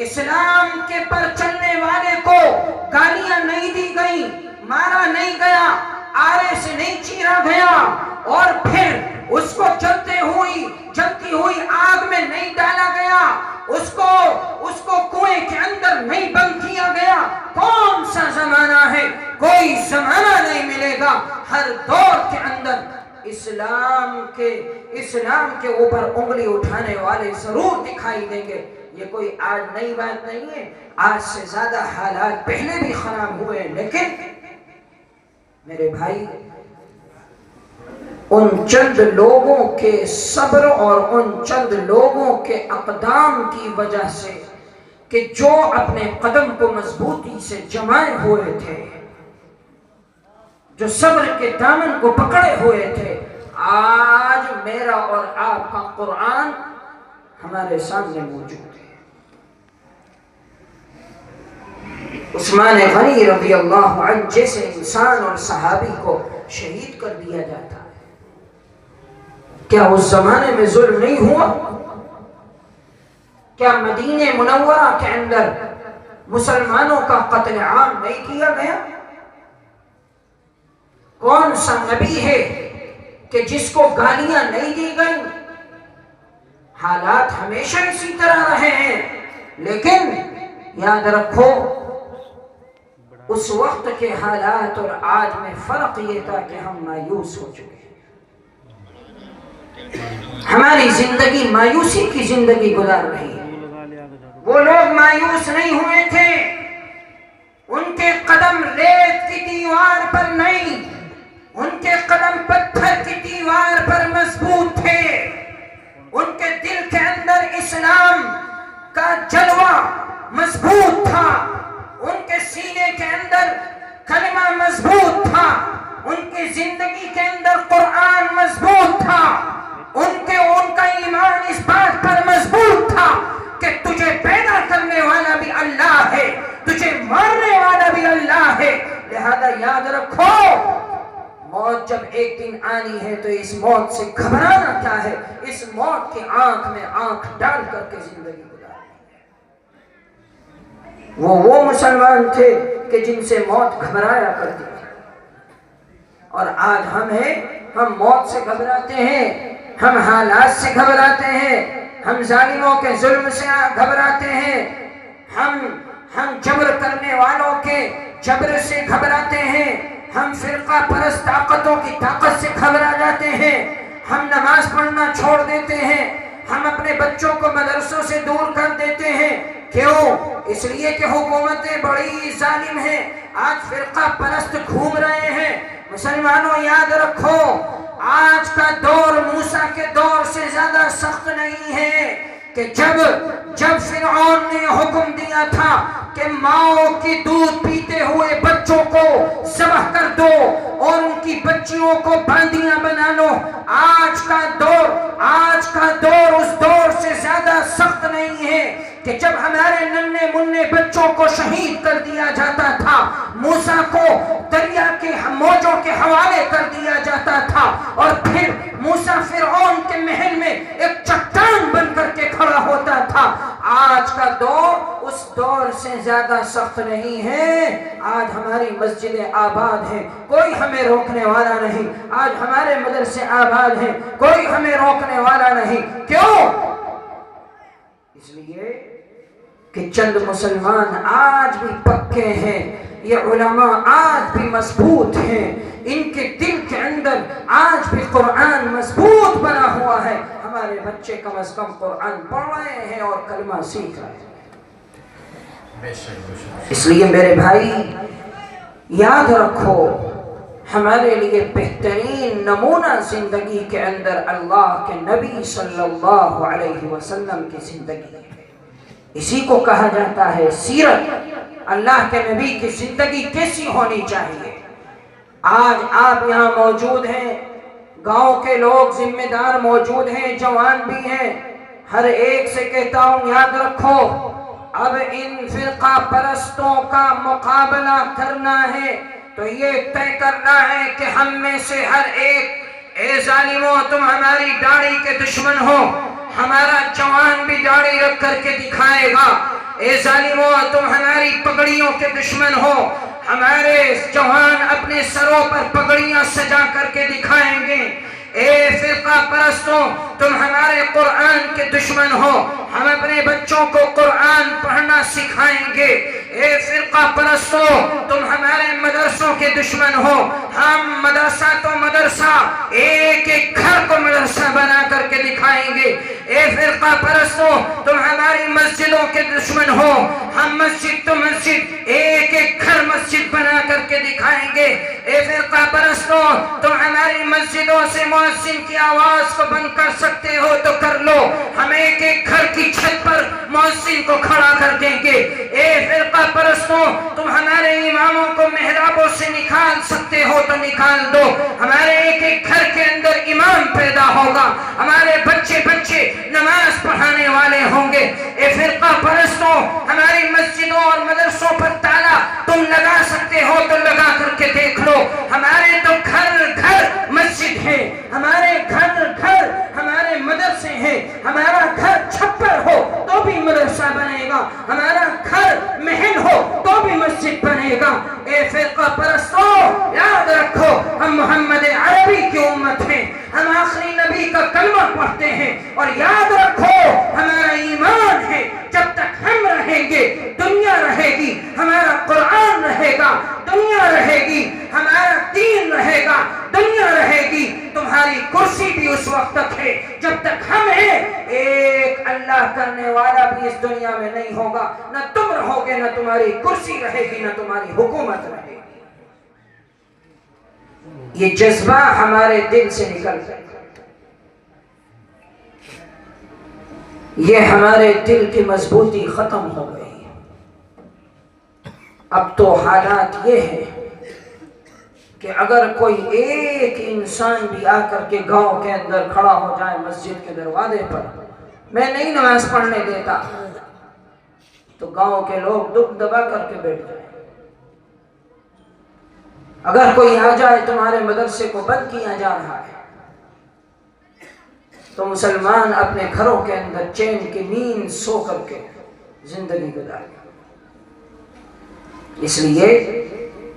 اسلام کے پر چلنے والے کو گالیاں نہیں دی گئی، مارا نہیں گیا، آرے سے نہیں چیرا گیا، اور پھر اس کو جلتی ہوئی آگ میں نہیں ڈالا گیا، اس کو کنویں کے اندر نہیں بند کیا گیا؟ کون سا زمانہ ہے؟ کوئی زمانہ نہیں ملے گا۔ ہر دور کے اندر اسلام کے اوپر انگلی اٹھانے والے ضرور دکھائی دیں گے۔ یہ کوئی آج نئی بات نہیں ہے، آج سے زیادہ حالات پہلے بھی خراب ہوئے، لیکن میرے بھائی ان چند لوگوں کے صبر اور ان چند لوگوں کے اقدام کی وجہ سے کہ جو اپنے قدم کو مضبوطی سے جمائے ہوئے تھے، جو صبر کے دامن کو پکڑے ہوئے تھے، آج میرا اور آپ کا قرآن ہمارے سامنے موجود ہے۔ عثمان غنی رضی اللہ عنہ جیسے انسان اور صحابی کو شہید کر دیا جاتا ہے، کیا اس زمانے میں ظلم نہیں ہوا؟ کیا مدینہ منورہ کے اندر مسلمانوں کا قتل عام نہیں کیا گیا؟ کون سا نبی ہے کہ جس کو گالیاں نہیں دی گئیں؟ حالات ہمیشہ اسی طرح رہے ہیں، لیکن یاد رکھو اس وقت کے حالات اور آج میں فرق یہ تھا کہ ہم مایوس ہو چکے ہیں۔ ہماری زندگی مایوسی کی زندگی گزار رہی ہے۔ وہ لوگ مایوس نہیں ہوئے تھے، ان کے قدم ریت کی دیوار پر نہیں، ان کے قدم پتھر کی دیوار پر مضبوط تھے، ان کے دل کے اندر اسلام کا جلوہ مضبوط تھا، ان کے سینے کے اندر کلمہ مضبوط تھا، ان کی زندگی کے اندر قرآن مضبوط تھا، ان کا ایمان اس بات پر مضبوط تھا کہ تجھے پیدا کرنے والا بھی اللہ ہے، تجھے مارنے والا بھی اللہ ہے۔ لہذا یاد رکھو، موت جب ایک دن آنی ہے تو اس موت سے گھبرانا کیا ہے؟ اس موت کی آنکھ میں آنکھ ڈال کر کے زندگی گزارنی ہے۔ وہ مسلمان تھے کہ جن سے موت گھبرایا کرتی تھی، اور آج ہم موت سے گھبراتے ہیں، ہم حالات سے گھبراتے ہیں، ہم ظالموں کے ظلم سے گھبراتے ہیں، ہم جبر کرنے والوں کے جبر سے گھبراتے ہیں، ہم فرقہ پرست طاقتوں کی طاقت سے گھبرا جاتے ہیں، ہم نماز پڑھنا چھوڑ دیتے ہیں، ہم اپنے بچوں کو مدرسوں سے دور کر دیتے ہیں۔ کیوں؟ اس لیے کہ حکومتیں بڑی ظالم ہیں، آج فرقہ پرست گھوم رہے ہیں۔ مسلمانوں یاد رکھو، آج کا دور موسیٰ کے دور سے زیادہ سخت نہیں ہے کہ جب فرعون نے حکم دیا تھا کہ ماؤں کی دودھ پیتے ہوئے بچوں کو ذبح کر دو اور ان کی بچیوں کو باندیاں بنا لو۔ آج کا دور اس دور سے زیادہ سخت نہیں ہے کہ جب ہمارے ننھے منھے بچوں کو شہید کر دیا جاتا تھا، موسیٰ کو دریا کے موجوں کے حوالے کر دیا جاتا تھا، اور پھر موسیٰ فرعون کے محل میں ایک چٹان بن کر کے کھڑا ہوتا تھا۔ آج کا دور اس دور سے زیادہ سخت نہیں ہے۔ آج ہماری مسجدیں آباد ہیں، کوئی ہمیں روکنے والا نہیں، آج ہمارے مدرسے آباد ہیں، کوئی ہمیں روکنے والا نہیں۔ کیوں؟ اس لیے کہ چند مسلمان آج بھی پکے ہیں، یہ علماء آج بھی مضبوط ہیں، ان کے دل کے اندر آج بھی قرآن مضبوط بنا ہوا ہے۔ ہمارے بچے کم از کم قرآن پڑھ رہے ہیں اور کلمہ سیکھ رہے ہیں۔ اس لیے میرے بھائی یاد رکھو، ہمارے لیے بہترین نمونہ زندگی کے اندر اللہ کے نبی صلی اللہ علیہ وسلم کی زندگی ہے۔ اسی کو کہا جاتا ہے سیرت۔ اللہ کے نبی کی زندگی کیسی ہونی چاہیے؟ آج آپ یہاں موجود ہیں، گاؤں کے لوگ ذمہ دار موجود ہیں، جوان بھی ہیں، ہر ایک سے کہتا ہوں یاد رکھو اب ان فرقہ پرستوں کا مقابلہ کرنا ہے تو یہ طے کرنا ہے کہ ہم میں سے ہر ایک، اے ظالموں تم ہماری داڑھی کے دشمن ہو، ہمارا جوان بھی داڑھی رکھ کر کے دکھائے گا، اے ظالموں تم ہماری پگڑیوں کے دشمن ہو، ہمارے جوان اپنے سروں پر پگڑیاں سجا کر کے دکھائیں گے، اے فرقہ پرستوں تم ہمارے قرآن کے دشمن ہو، ہم اپنے بچوں کو قرآن پڑھنا سکھائیں گے، اے فرقہ پرستوں تم ہمارے مدرسوں کے دشمن ہو، ہم مدرسہ تو مدرسہ ایک ایک گھر کو مدرسہ بنا کر کے دکھائیں گے، اے فرقہ پرستوں تم ہماری مسجدوں کے دشمن ہو، ہم مسجد تو مسجد ایک ایک گھر مسجد بنا کر کے دکھائیں گے، اے فرقہ پرستوں تم ہماری مسجدوں سے مؤذن کی آواز کو بند کر سکتے ہو تو کر لو، ہم ایک ایک گھر کی چھت پر مؤذن کو کھڑا کر دیں گے، اے فرقہ پرستوں تم ہمارے اماموں کو محرابوں سے نکال سکتے ہو تو نکال دو، ہمارے ایک ایک گھر کے اندر امام پیدا ہوگا، ہمارے بچے نماز پڑھانے والے ہوں گے، اے فرقہ پرستوں ہماری مسجدوں اور مدرسوں پر تالا تم لگا سکتے ہو تو لگا کر کے دیکھ لو، ہمارے تو گھر گھر مسجد ہے، ہمارے گھر گھر ہمارے مدرسے ہیں، ہمارا گھر چھپر ہو تو بھی مدرسہ بنے گا، ہمارا گھر محل ہو تو بھی مسجد بنے گا، اے فرقہ پرستوں یاد رکھو ہم محمد عربی کی امت ہیں، ہم آخری نبی کا کلمہ پڑھتے ہیں، اور یاد رکھو ہمارا ایمان ہے جب تک ہم رہیں گے دنیا رہے گی، ہمارا قرآن رہے گا دنیا رہے گی، ہمارا دین رہے گا دنیا رہے گی، تمہاری کرسی بھی اس وقت تک ہے جب تک ہم ہیں، ایک اللہ کرنے والا بھی اس دنیا میں نہیں ہوگا، نہ تم رہو گے، نہ تمہاری کرسی رہے گی، نہ تمہاری حکومت رہے گی۔ یہ جذبہ ہمارے دل سے نکل جائے، یہ ہمارے دل کی مضبوطی ختم ہو گئی، اب تو حالات یہ ہے کہ اگر کوئی ایک انسان بھی آ کر کے گاؤں کے اندر کھڑا ہو جائے مسجد کے دروازے پر، میں نہیں نماز پڑھنے دیتا، تو گاؤں کے لوگ دکھ دبا کر کے بیٹھ جائیں، اگر کوئی آ جائے تمہارے مدرسے کو بند کیا جا رہا ہے تو مسلمان اپنے گھروں کے اندر چین کی نیند سو کر کے زندگی گزارے، اس لیے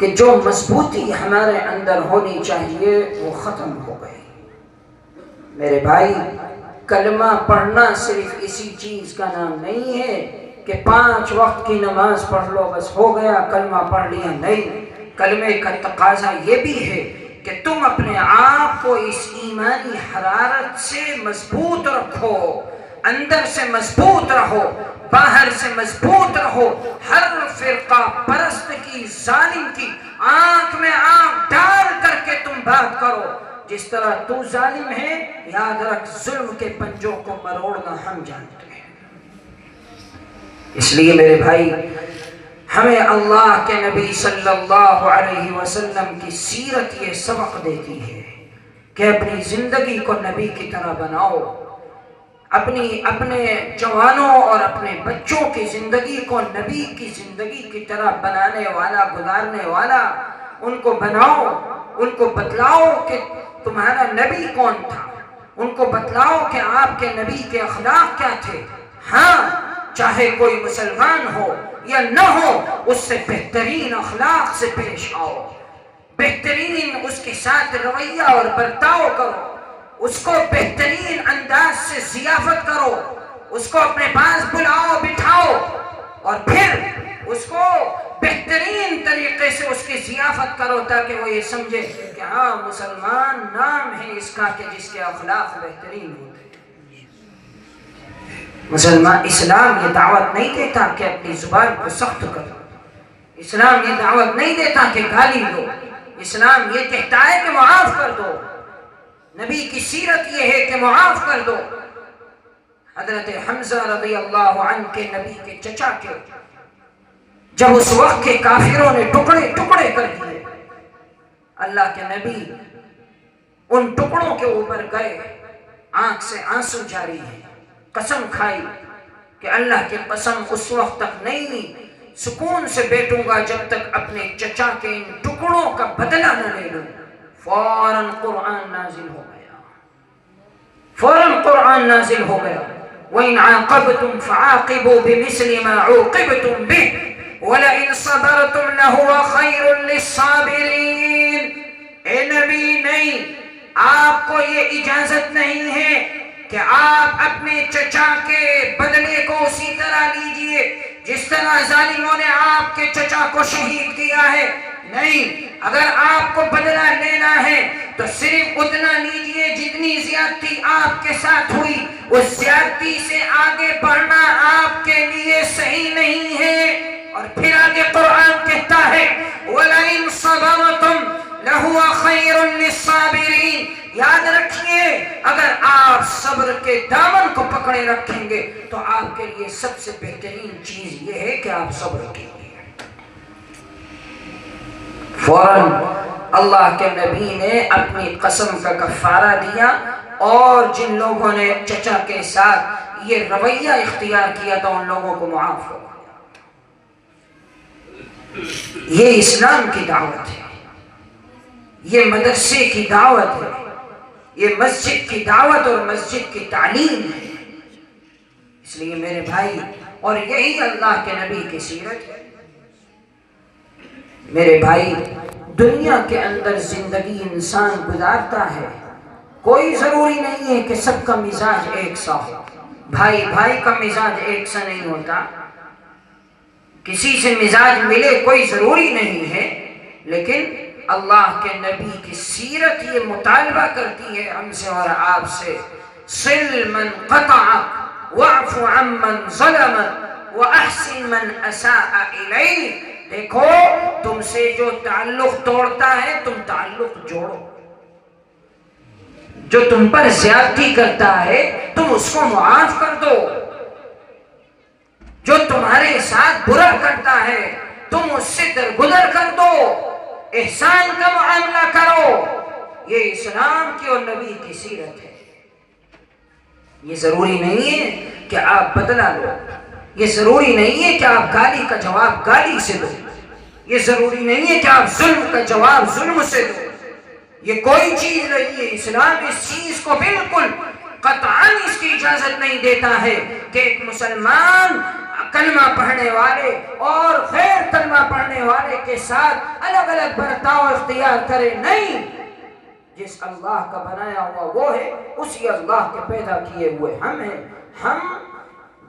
کہ جو مضبوطی ہمارے اندر ہونی چاہیے وہ ختم ہو گئی۔ میرے بھائی کلمہ پڑھنا صرف اسی چیز کا نام نہیں ہے کہ 5 وقت کی نماز پڑھ لو بس ہو گیا کلمہ پڑھ لیا، نہیں، کلمے کا تقاضا یہ بھی ہے کہ تم اپنے آپ کو اس ایمانی حرارت سے مضبوط رکھو، اندر سے مضبوط رہو، باہر سے مضبوط رہو، ہر فرقہ پرست کی ظالم کی آنکھ میں آنکھ ڈال کر کے تم بات کرو، جس طرح تو ظالم ہے یاد رکھ ظلم کے پنجوں کو مروڑنا ہم جانتے ہیں۔ اس لیے میرے بھائی ہمیں اللہ کے نبی صلی اللہ علیہ وسلم کی سیرت یہ سبق دیتی ہے کہ اپنی زندگی کو نبی کی طرح بناؤ، اپنے جوانوں اور اپنے بچوں کی زندگی کو نبی کی زندگی کی طرح بنانے والا، گزارنے والا ان کو بناؤ، ان کو بتلاؤ کہ تمہارا نبی کون تھا، ان کو بتلاؤ کہ آپ کے نبی کے اخلاق کیا تھے، ہاں چاہے کوئی مسلمان ہو یا نہ ہو اس سے بہترین اخلاق سے پیش آؤ، بہترین اس کے ساتھ رویہ اور برتاؤ کرو، اس کو بہترین انداز سے ضیافت کرو، اس کو اپنے پاس بلاؤ بٹھاؤ اور پھر اس کو بہترین طریقے سے اس کی ضیافت کرو تاکہ وہ یہ سمجھے کہ ہاں مسلمان نام ہے اس کا کہ جس کے اخلاق بہترین ہوتے ہیں۔ مسلمان اسلام یہ دعوت نہیں دیتا کہ اپنی زبان کو سخت کرو، اسلام یہ دعوت نہیں دیتا کہ گالی دو، اسلام یہ کہتا ہے کہ معاف کر دو، نبی کی سیرت یہ ہے کہ معاف کر دو۔ حضرت حمزہ رضی اللہ عنہ کے نبی کے چچا کے جب اس وقت کے کافروں نے ٹکڑے ٹکڑے کر دیے، اللہ کے نبی ان ٹکڑوں کے اوپر گئے، آنکھ سے آنسو جاری ہے، قسم کھائی کہ اللہ کی قسم اس وقت تک نہیں سکون سے بیٹھوں گا جب تک اپنے چچا کے ان ٹکڑوں کا بدلہ نہ لے لوں۔ فوراً قرآن نازل ہو گیا، فوراً قرآن نازل ہو گیا، وَإِنْ عَاقَبْتُمْ فَعَاقِبُوا بِمِثْلِ مَا عُوقِبْتُمْ بِهِ وَلَئِنْ صَبَرْتُمْ لَهُوَ خَيْرٌ لِلصَّابِرِينَ۔ اے نبی، نہیں، آپ کو یہ اجازت نہیں ہے کہ آپ اپنے چچا کے بدلے کو اسی طرح لیجئے جس طرح ظالموں نے آپ کے چچا کو شہید کیا ہے۔ نہیں، اگر آپ کو بدلہ لینا ہے تو صرف اتنا لیجئے جتنی زیادتی آپ کے ساتھ ہوئی، اس زیادتی سے آگے بڑھنا آپ کے لیے صحیح نہیں ہے۔ اور پھر آگے قرآن کہتا ہے وَلَئِن صَبَرْتُمْ لَهُوَ خَيْرٌ لِلصَّابِرِينَ۔ یاد رکھیے، اگر آپ صبر کے دامن کو پکڑے رکھیں گے تو آپ کے لیے سب سے بہترین چیز یہ ہے کہ آپ صبر کیجیے۔ فوراً اللہ کے نبی نے اپنی قسم کا کفارہ دیا، اور جن لوگوں نے چچا کے ساتھ یہ رویہ اختیار کیا تھا ان لوگوں کو معاف ہو۔ یہ اسلام کی دعوت ہے، یہ مدرسے کی دعوت ہے، یہ مسجد کی دعوت اور مسجد کی تعلیم ہے۔ اس لیے میرے بھائی، اور یہی اللہ کے نبی کی سیرت ہے۔ میرے بھائی، دنیا کے اندر زندگی انسان گزارتا ہے، کوئی ضروری نہیں ہے کہ سب کا مزاج ایک سا ہو، بھائی بھائی کا مزاج ایک سا نہیں ہوتا، کسی سے مزاج ملے کوئی ضروری نہیں ہے، لیکن اللہ کے نبی کی سیرت یہ مطالبہ کرتی ہے ہم سے اور آپ سے، صل من قطع واعف عمن ظلم واحسن من اساء الیک۔ دیکھو، تم سے جو تعلق توڑتا ہے تم تعلق جوڑو، جو تم پر زیادتی کرتا ہے تم اس کو معاف کر دو، جو تمہارے ساتھ برا کرتا ہے تم اس سے درگزر کر دو، احسان کا معاملہ کرو۔ یہ اسلام کی اور نبی کی سیرت ہے۔ یہ ضروری نہیں ہے کہ آپ بدلہ لو، یہ ضروری نہیں ہے کہ آپ گالی کا جواب گالی سے دو، یہ ضروری نہیں ہے کہ آپ ظلم کا جواب ظلم سے دو، یہ کوئی چیز نہیں ہے۔ اسلام اس چیز کو بالکل قطعاً اس کی اجازت نہیں دیتا ہے کہ ایک مسلمان کلمہ پڑھنے والے اور غیر کلمہ پڑھنے والے کے ساتھ الگ الگ برتاؤ اختیار کرے۔ نہیں، جس اللہ کا بنایا ہوا وہ ہے، اسی اللہ کے پیدا کیے ہوئے ہم ہیں۔ ہم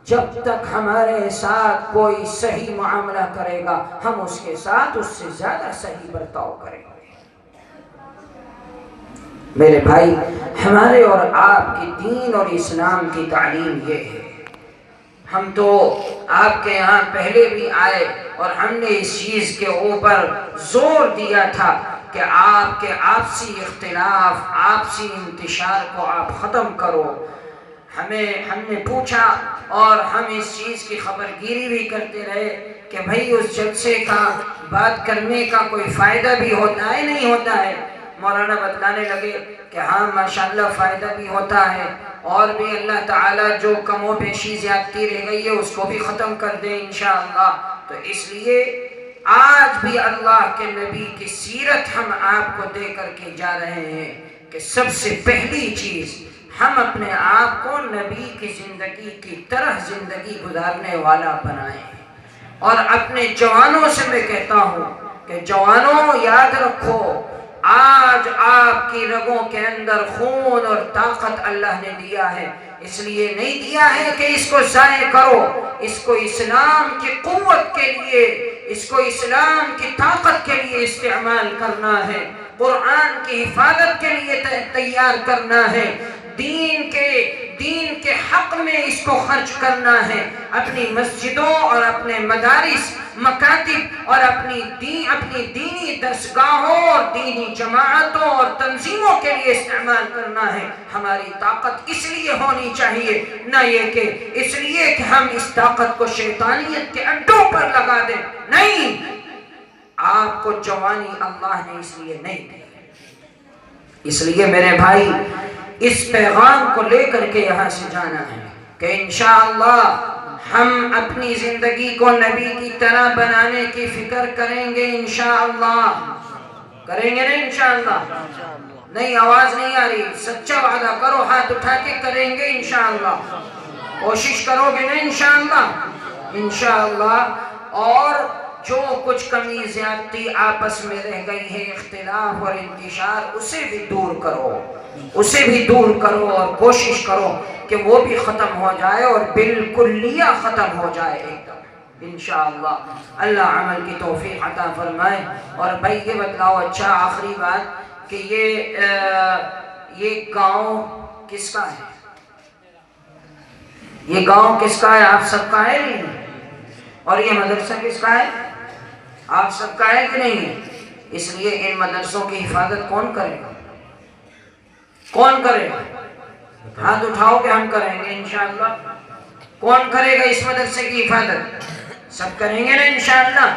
جب تک ہمارے ساتھ کوئی صحیح معاملہ کرے گا ہم اس کے ساتھ اس سے زیادہ صحیح برتاؤ کریں گے۔ میرے بھائی، ہمارے اور آپ کی دین اور اسلام کی تعلیم یہ ہے۔ ہم تو آپ کے یہاں پہلے بھی آئے اور ہم نے اس چیز کے اوپر زور دیا تھا کہ آپ کے آپسی اختلاف، آپسی انتشار کو آپ ختم کرو۔ ہم نے پوچھا اور ہم اس چیز کی خبر گیری بھی کرتے رہے کہ بھئی اس جلسے کا بات کرنے کا کوئی فائدہ بھی ہوتا ہے نہیں ہوتا ہے۔ مولانا بتلانے لگے کہ ہاں ماشاءاللہ فائدہ بھی ہوتا ہے، اور بھی اللہ تعالیٰ جو کم و بیشی زیادتی رہ گئی ہے اس کو بھی ختم کر دے انشاءاللہ۔ تو اس لیے آج بھی اللہ کے نبی کی سیرت ہم آپ کو دے کر کے جا رہے ہیں کہ سب سے پہلی چیز ہم اپنے آپ کو نبی کی زندگی کی طرح زندگی گزارنے والا بنائیں۔ اور اپنے جوانوں سے میں کہتا ہوں کہ جوانوں یاد رکھو، آج آپ کی رگوں کے اندر خون اور طاقت اللہ نے دیا ہے، اس لیے نہیں دیا ہے کہ اس کو ضائع کرو، اس کو اسلام کی قوت کے لیے، اس کو اسلام کی طاقت کے لیے استعمال کرنا ہے، قرآن کی حفاظت کے لیے تیار کرنا ہے، دین کے حق میں اس کو خرچ کرنا ہے، اپنی مسجدوں اور اپنے مدارس، مکاتب اور اپنی دینی درسگاہوں اور دینی جماعتوں اور تنظیموں کے لیے استعمال کرنا ہے۔ ہماری طاقت اس لیے ہونی چاہیے، نہ یہ کہ اس لیے کہ ہم اس طاقت کو شیطانیت کے اڈوں پر لگا دیں۔ نہیں، آپ کو جوانی اللہ نے اس لیے نہیں دی۔ اس لیے میرے بھائی اس پیغام کو لے کر کے یہاں سے جانا ہے کہ انشاءاللہ ہم اپنی زندگی کو نبی کی طرح بنانے کی فکر کریں گے انشاءاللہ۔ کریں گے نا انشاءاللہ؟ نہیں، آواز نہیں آ رہی، سچا وعدہ کرو، ہاتھ اٹھا کے کریں گے انشاءاللہ۔ کوشش کرو گے نا انشاءاللہ؟ انشاءاللہ۔ اور جو کچھ کمی زیادتی آپس میں رہ گئی ہے، اختلاف اور انتشار، اسے بھی دور کرو، اسے بھی دور کرو اور کوشش کرو کہ وہ بھی ختم ہو جائے اور بالکلیہ ختم ہو جائے ایک دم انشاءاللہ۔ اللہ عمل کی توفیق عطا فرمائے۔ اور بھائی یہ بتلاؤ، اچھا آخری بات کہ یہ گاؤں کس کا ہے؟ یہ گاؤں کس کا ہے؟ آپ سب کا ہے نہیں؟ اور یہ مدرسہ کس کا ہے؟ آپ سب کا ہے کہ نہیں ہے؟ اس لیے ان مدرسوں کی حفاظت کون کرے گا؟ کون کرے گا؟ ہاتھ اٹھاؤ کہ ہم کریں گے انشاءاللہ۔ کون کرے گا اس مدرسے کی حفاظت؟ سب کریں گے نا انشاءاللہ۔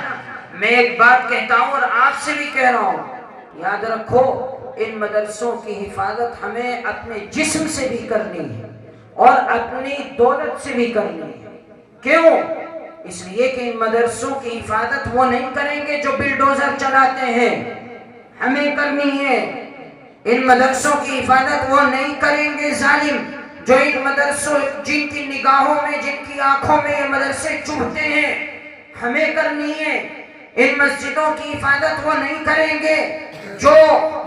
میں ایک بات کہتا ہوں اور آپ سے بھی کہہ رہا ہوں، یاد رکھو ان مدرسوں کی حفاظت ہمیں اپنے جسم سے بھی کرنی ہے اور اپنی دولت سے بھی کرنی ہے۔ کیوں؟ اس لیے کہ ان مدرسوں کی حفاظت وہ نہیں کریں گے جو بلڈوزر چلاتے ہیں، ہمیں کرنی ہے۔ ان مدرسوں کی حفاظت وہ نہیں کریں گے ظالم جو ان مدرسوں، جن کی نگاہوں میں، جن کی آنکھوں میں یہ مدرسے چبھتے ہیں، ہمیں کرنی ہے۔ ان مسجدوں کی حفاظت وہ نہیں کریں گے جو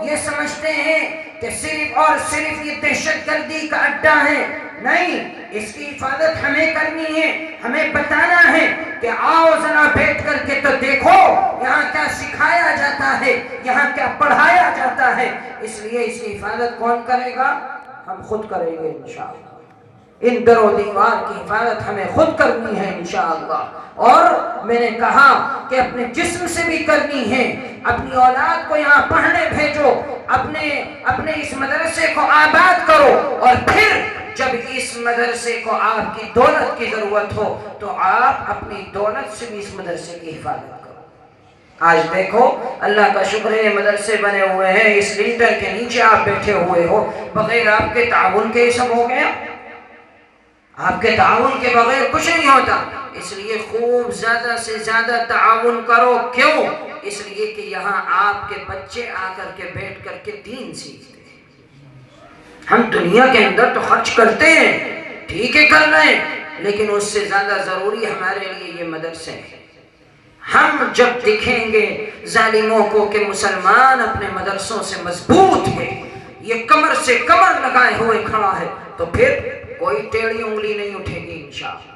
یہ سمجھتے ہیں کہ صرف اور صرف یہ دہشت گردی کا اڈا ہے۔ نہیں، اس کی حفاظت ہمیں کرنی ہے۔ ہمیں بتانا ہے کہ آؤ ذرا بیٹھ کر کے تو دیکھو یہاں کیا سکھایا جاتا ہے، یہاں کیا پڑھایا جاتا ہے۔ اس لیے اس کی حفاظت کون کرے گا؟ ہم خود کریں گے انشاءاللہ۔ ان در و دیوار کی حفاظت ہمیں خود کرنی ہے انشاءاللہ۔ اور میں نے کہا کہ اپنے جسم سے بھی کرنی ہے۔ اپنی اولاد کو یہاں پڑھنے بھیجو، اپنے اس مدرسے کو آباد کرو، اور پھر جب اس مدرسے کو آپ کی دولت کی ضرورت ہو تو آپ اپنی دولت سے بھی اس مدرسے کی حفاظت کرو۔ آج دیکھو اللہ کا شکر ہے مدرسے بنے ہوئے ہیں، اس لنٹر کے نیچے آپ بیٹھے ہوئے ہو، بغیر آپ کے تعاون کے یہ سب ہو گیا؟ آپ کے تعاون کے بغیر کچھ نہیں ہوتا۔ اس لیے خوب زیادہ سے زیادہ تعاون کرو۔ کیوں؟ اس لیے کہ یہاں آپ کے بچے آ کر کے بیٹھ کر کے دین سیکھتے ہیں۔ ہم دنیا کے اندر تو خرچ کرتے ہیں، ٹھیک ہے کر رہے ہیں، لیکن اس سے زیادہ ضروری ہمارے لیے یہ مدرسے ہیں۔ ہم جب دکھیں گے ظالموں کو کہ مسلمان اپنے مدرسوں سے مضبوط ہے، یہ کمر سے کمر لگائے ہوئے کھڑا ہے، تو پھر کوئی ٹیڑھی انگلی نہیں اٹھے گی انشاءاللہ۔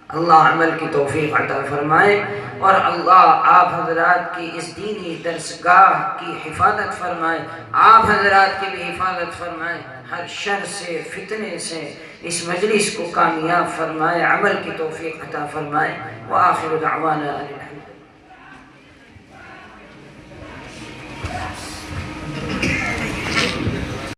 اللہ عمل کی توفیق عطا فرمائے، اور اللہ آپ حضرات کی اس دینی درسگاہ کی حفاظت فرمائے، آپ حضرات کی بھی حفاظت فرمائے، ہر شر سے، فتنے سے اس مجلس کو کامیاب فرمائے، عمل کی توفیق عطا فرمائے۔ وآخر دعوانا